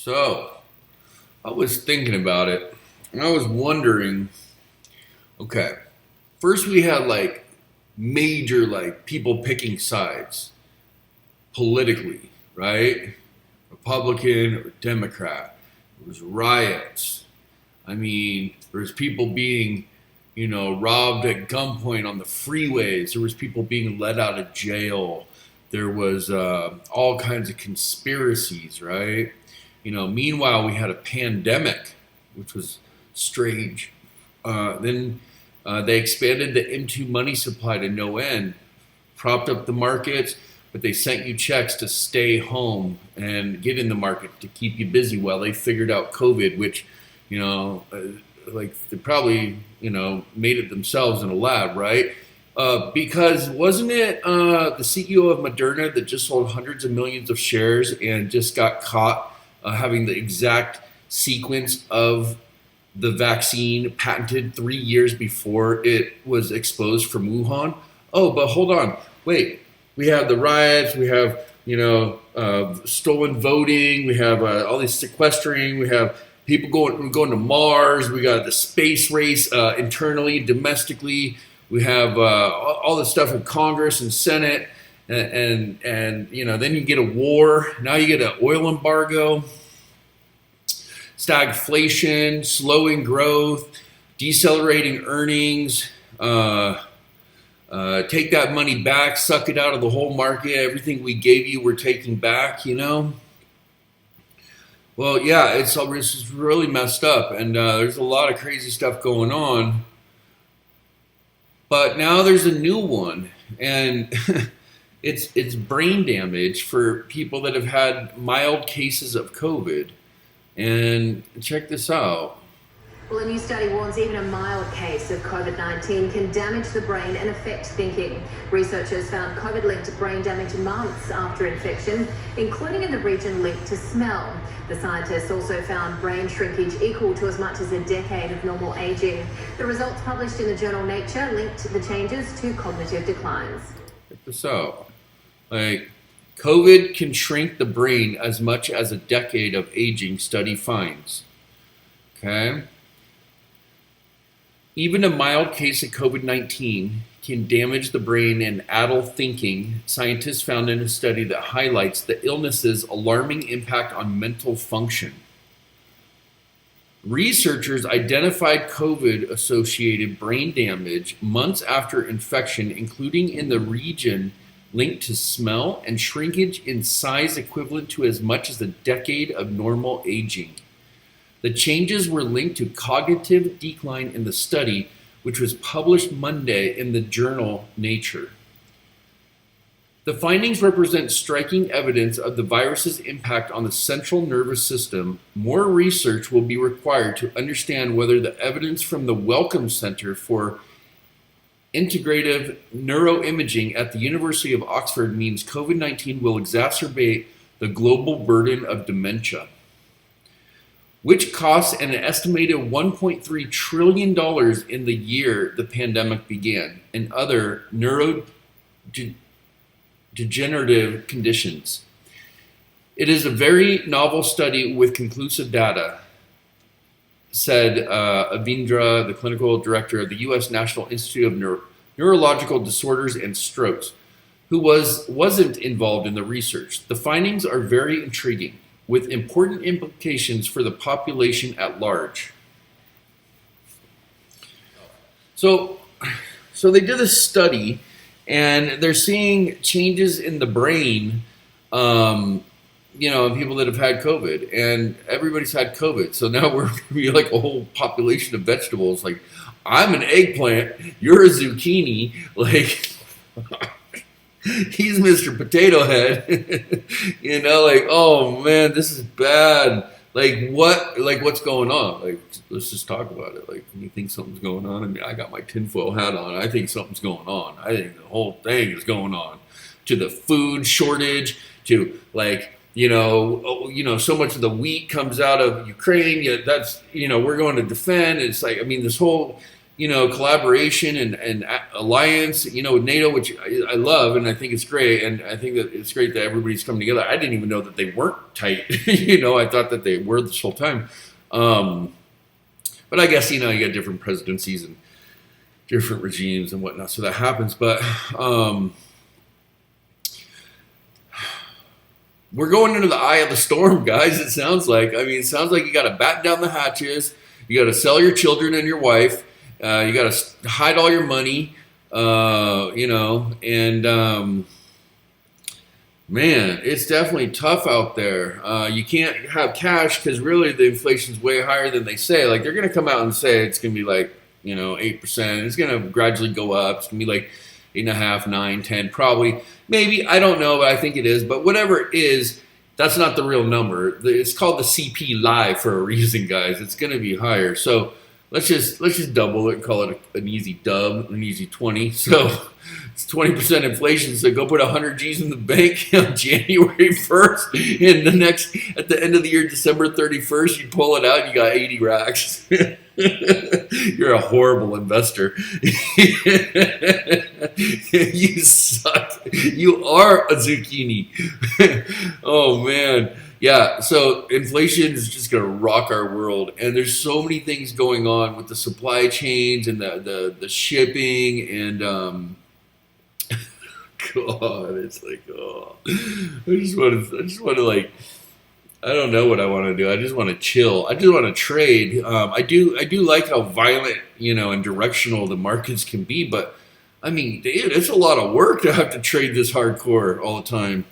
So, I was thinking about it, and I was wondering, okay, first we had like major like people picking sides politically, right? Republican or Democrat. There was riots. I mean, there was people being, robbed at gunpoint on the freeways. There was people being let out of jail. There was all kinds of conspiracies, right? Meanwhile, we had a pandemic, which was strange. Then they expanded the M2 money supply to no end, propped up the markets, but they sent you checks to stay home and get in the market to keep you busy while they figured out COVID, which, like they probably, made it themselves in a lab, right? Because wasn't it the CEO of Moderna that just sold hundreds of millions of shares and just got caught having the exact sequence of the vaccine patented 3 years before it was exposed from Wuhan? Oh, but hold on, wait. We have the riots. We have stolen voting. We have all this sequestering. We have people going to Mars. We got the space race internally, domestically. We have all this stuff in Congress and Senate, and then you get a war. Now you get an oil embargo, stagflation, slowing growth, decelerating earnings. Take that money back, suck it out of the whole market. Everything we gave you, we're taking back. Well, yeah, it's really messed up, and there's a lot of crazy stuff going on. But now there's a new one, and it's brain damage for people that have had mild cases of COVID. And check this out. Well, a new study warns even a mild case of COVID-19 can damage the brain and affect thinking. Researchers found COVID-linked brain damage months after infection, including in the region linked to smell. The scientists also found brain shrinkage equal to as much as a decade of normal aging. The results published in the journal Nature linked the changes to cognitive declines. Check this out. Like, COVID can shrink the brain as much as a decade of aging, study finds. Okay? Even a mild case of COVID-19 can damage the brain and addle thinking, scientists found in a study that highlights the illness's alarming impact on mental function. Researchers identified COVID-associated brain damage months after infection, including in the region linked to smell and shrinkage in size equivalent to as much as a decade of normal aging. The changes were linked to cognitive decline in the study, which was published Monday in the journal Nature. The findings represent striking evidence of the virus's impact on the central nervous system. More research will be required to understand whether the evidence from the Wellcome Center for Integrative Neuroimaging at the University of Oxford means COVID-19 will exacerbate the global burden of dementia, which costs an estimated $1.3 trillion in the year the pandemic began, and other neurodegenerative conditions. It is a very novel study with conclusive data, said Avindra, the clinical director of the U.S. National Institute of Neurological Disorders and Strokes, who wasn't involved in the research. The findings are very intriguing, with important implications for the population at large. So they did a study, and they're seeing changes in the brain, in people that have had COVID, and everybody's had COVID. So now we're going to be like a whole population of vegetables. Like, I'm an eggplant, you're a zucchini, like... He's Mr. Potato Head, oh man, this is bad. What's going on? Like, let's just talk about it. Like, you think something's going on? I mean, I got my tinfoil hat on. I think something's going on. I think the whole thing is going on. To the food shortage, to so much of the wheat comes out of Ukraine. Yeah, that's, we're going to defend. It's like, I mean, this whole collaboration and alliance, with NATO, which I love, and I think it's great, and I think that it's great that everybody's coming together. I didn't even know that they weren't tight. I thought that they were this whole time. But I guess, you got different presidencies and different regimes and whatnot, so that happens. But we're going into the eye of the storm, guys, it sounds like. It sounds like you got to batten down the hatches. You got to sell your children and your wife. You got to hide all your money, and man, it's definitely tough out there. You can't have cash because really the inflation's way higher than they say. Like, they're going to come out and say it's going to be like, 8%. It's going to gradually go up. It's going to be like 8.5, 9, 10, probably. Maybe, I don't know, but I think it is. But whatever it is, that's not the real number. It's called the CP Live for a reason, guys. It's going to be higher. So let's just double it and call it an easy dub, an easy 20. So it's 20% inflation. So go put 100 G's in the bank on January 1st. And at the end of the year, December 31st, you pull it out and you got 80 racks. You're a horrible investor. You suck. You are a zucchini. Oh, man. Yeah, so inflation is just going to rock our world. And there's so many things going on with the supply chains and the shipping and God, it's like, oh, I just want to like, I don't know what I want to do. I just want to chill. I just want to trade. I do like how violent, and directional the markets can be. But dude, it's a lot of work to have to trade this hardcore all the time.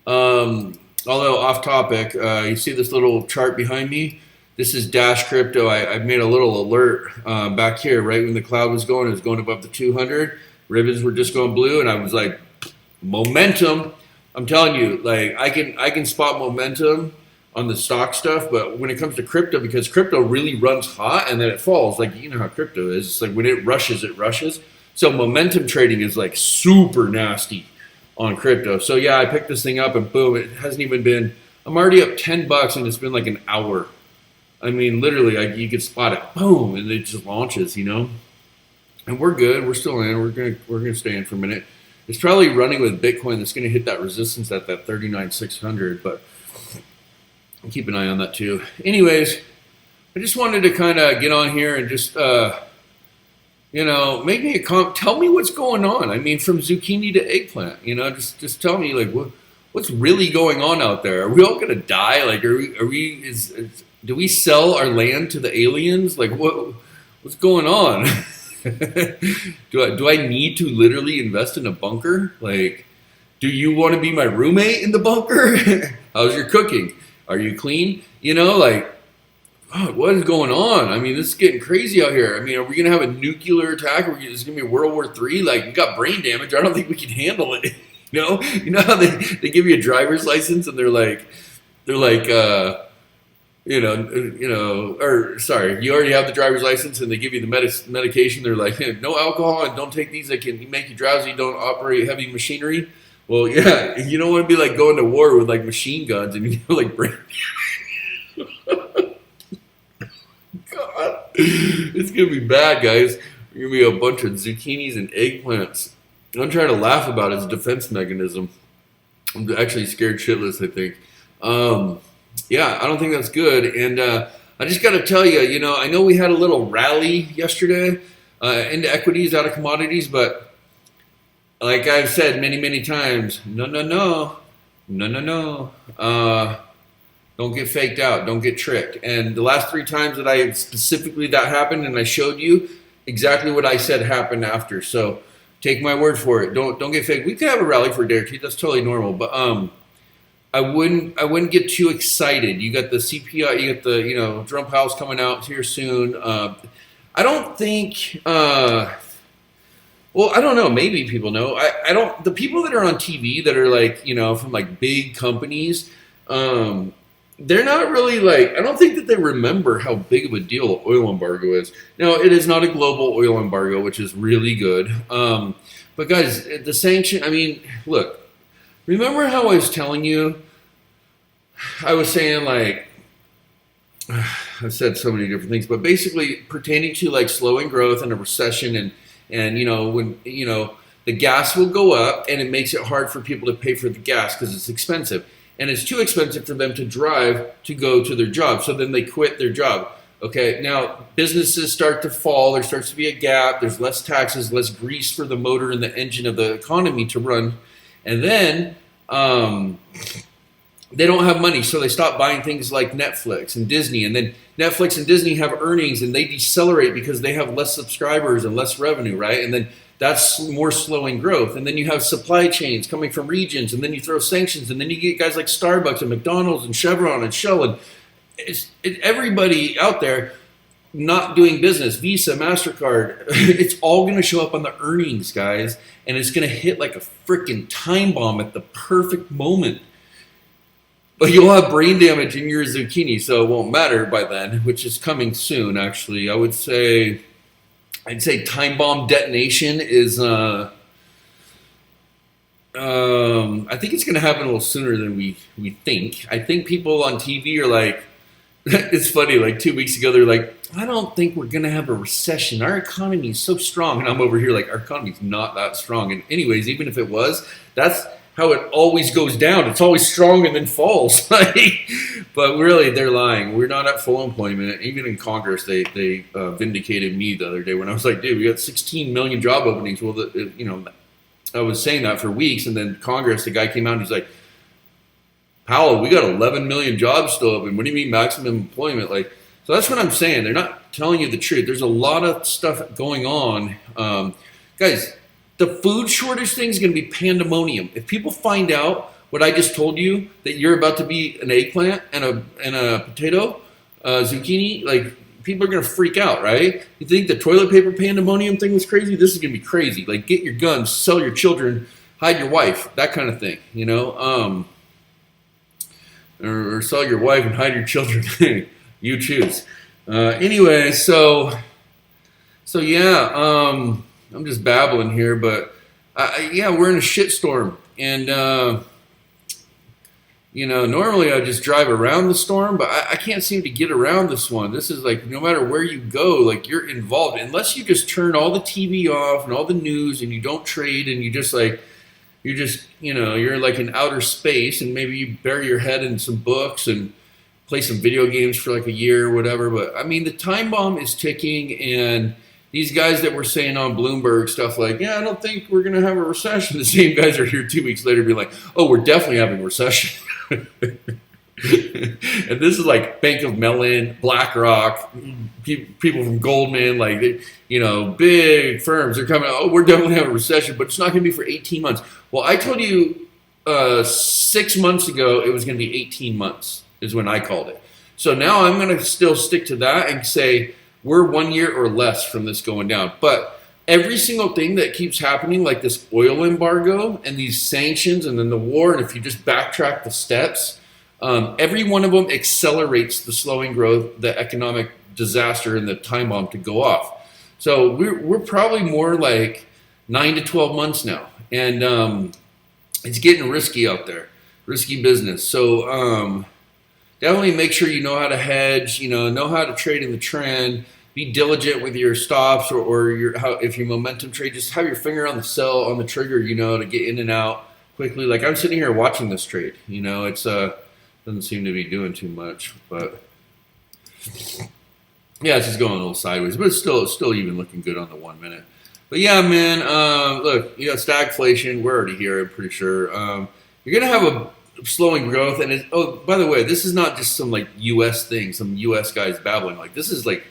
Although off topic, you see this little chart behind me? This is Dash Crypto. I made a little alert back here, right when the cloud was going. It was going above the 200. Ribbons were just going blue, and I was like, momentum. I'm telling you, like I can spot momentum on the stock stuff, but when it comes to crypto, because crypto really runs hot and then it falls, like you know how crypto is. It's like when it rushes, it rushes. So momentum trading is like super nasty on crypto. So yeah, I picked this thing up and boom, it hasn't even been, I'm already up $10 and it's been like an hour. Literally, you could spot it, boom, and it just launches, And we're good. We're still in. We're gonna stay in for a minute. It's probably running with Bitcoin that's gonna hit that resistance at that 39,600, but keep an eye on that too. Anyways, I just wanted to kind of get on here and just make me tell me what's going on. From zucchini to eggplant, just tell me like what's really going on out there. Are we all gonna die? Like, do we sell our land to the aliens? Like, what's going on? Do I need to literally invest in a bunker? Like, do you want to be my roommate in the bunker? How's your cooking? Are you clean? God, what is going on? This is getting crazy out here. Are we going to have a nuclear attack? Is going to be World War III? Like, we got brain damage. I don't think we can handle it. You know how they give you a driver's license and they're like, or sorry, you already have the driver's license and they give you the medication. They're like, hey, no alcohol and don't take these that can make you drowsy. Don't operate heavy machinery. Well, yeah, you don't want to be like going to war with like machine guns and like brain. God, it's gonna be bad, guys. We're gonna be a bunch of zucchinis and eggplants. I'm trying to laugh about it as a defense mechanism. I'm actually scared shitless, I think. Yeah, I don't think that's good. And I just got to tell you, I know we had a little rally yesterday into equities out of commodities, but like I've said many, many times, no. Don't get faked out. Don't get tricked. And the last 3 times that that happened, and I showed you exactly what I said happened after. So take my word for it. Don't get faked. We could have a rally for a day or two. That's totally normal. But I wouldn't get too excited. You got the CPI, you got the Drum House coming out here soon. I don't think. Well, I don't know. Maybe people know. I don't. The people that are on TV that are like from like big companies, they're not really like. I don't think that they remember how big of a deal oil embargo is. Now, it is not a global oil embargo, which is really good. But guys, the sanction. Look. Remember how I was telling you? I was saying like, I've said so many different things, but basically pertaining to like slowing growth and a recession, and when the gas will go up, and it makes it hard for people to pay for the gas because it's expensive, and it's too expensive for them to drive to go to their job, so then they quit their job. Okay, now businesses start to fall. There starts to be a gap. There's less taxes, less grease for the motor and the engine of the economy to run, and then they don't have money, so they stop buying things like Netflix and Disney, and then Netflix and Disney have earnings, and they decelerate because they have less subscribers and less revenue, right? And then that's more slowing growth. And then you have supply chains coming from regions, and then you throw sanctions, and then you get guys like Starbucks and McDonald's and Chevron and Shell, and everybody out there not doing business, Visa, MasterCard, it's all going to show up on the earnings, guys, and it's going to hit like a freaking time bomb at the perfect moment. But you'll have brain damage in your zucchini, so it won't matter by then, which is coming soon, actually. I'd say time bomb detonation is, I think it's going to happen a little sooner than we think. I think people on TV are like, it's funny, like 2 weeks ago, they're like, I don't think we're going to have a recession. Our economy is so strong. And I'm over here like, our economy's not that strong. And anyways, even if it was, that's how it always goes down. It's always strong and then falls. But really, they're lying. We're not at full employment. Even in Congress, they vindicated me the other day when I was like, dude, we got 16 million job openings. Well, I was saying that for weeks, and then Congress, the guy came out and he's like, Powell, we got 11 million jobs still open. What do you mean maximum employment? Like, so that's what I'm saying. They're not telling you the truth. There's a lot of stuff going on. Guys, the food shortage thing is going to be pandemonium. If people find out what I just told you, that you're about to be an eggplant and a potato, zucchini, like, people are going to freak out, right? You think the toilet paper pandemonium thing was crazy? This is going to be crazy. Like, get your guns, sell your children, hide your wife, that kind of thing, or sell your wife and hide your children. You choose. Anyway, so yeah, I'm just babbling here, but yeah, we're in a shitstorm, and normally I just drive around the storm, but I can't seem to get around this one. This is like, no matter where you go, like, you're involved, unless you just turn all the TV off and all the news, and you don't trade, and you're like in outer space, and maybe you bury your head in some books and play some video games for like a year or whatever. But I mean, the time bomb is ticking, and these guys that were saying on Bloomberg stuff like, yeah, I don't think we're going to have a recession. The same guys are here 2 weeks later being like, oh, we're definitely having a recession. And this is like Bank of Mellon, BlackRock, people from Goldman, like, big firms are coming, oh, we're definitely having a recession, but it's not going to be for 18 months. Well, I told you 6 months ago it was going to be 18 months is when I called it. So now I'm going to still stick to that and say we're 1 year or less from this going down. But every single thing that keeps happening, like this oil embargo and these sanctions and then the war, and if you just backtrack the steps, every one of them accelerates the slowing growth, the economic disaster, and the time bomb to go off. So we're probably more like 9 to 12 months now, and it's getting risky out there, risky business. So definitely make sure you know how to hedge, know how to trade in the trend. Be diligent with your stops or if you momentum trade, just have your finger on the sell, on the trigger, to get in and out quickly. Like, I'm sitting here watching this trade. It's doesn't seem to be doing too much, but yeah, it's just going a little sideways, but it's still even looking good on the 1 minute. But yeah, man, look, you got stagflation. We're already here, I'm pretty sure. You're gonna have a slowing growth, and oh, by the way, this is not just some like U.S. thing, some U.S. guys babbling. Like, this is like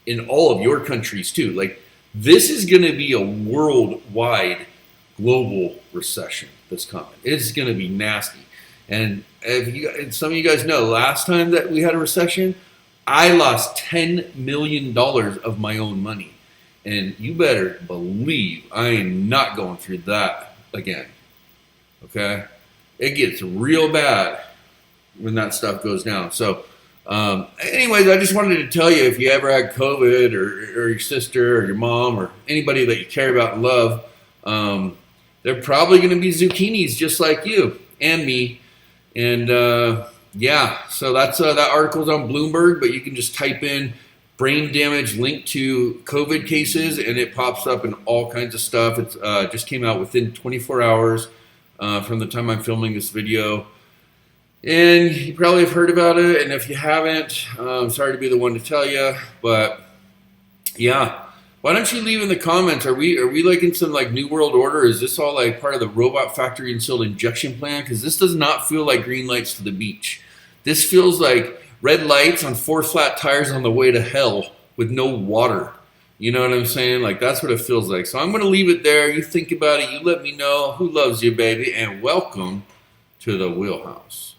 in all of your countries too. Like, this is gonna be a worldwide, global recession that's coming. It's gonna be nasty. And some of you guys know, last time that we had a recession, I lost $10 million of my own money. And you better believe I am not going through that again. Okay? It gets real bad when that stuff goes down. So, anyways, I just wanted to tell you, if you ever had COVID or your sister or your mom or anybody that you care about and love, they're probably going to be zucchinis just like you and me. And Yeah, so that's that article's on Bloomberg, but you can just type in brain damage linked to COVID cases, and it pops up in all kinds of stuff. It's just came out within 24 hours from the time I'm filming this video. And you probably have heard about it, and if you haven't, I'm sorry to be the one to tell you, but yeah. Why don't you leave in the comments? Are we like in some like new world order? Is this all like part of the robot factory instilled injection plan? Because this does not feel like green lights to the beach. This feels like red lights on 4 flat tires on the way to hell with no water. You know what I'm saying? Like, that's what it feels like. So I'm going to leave it there. You think about it. You let me know. Who loves you, baby? And welcome to the wheelhouse.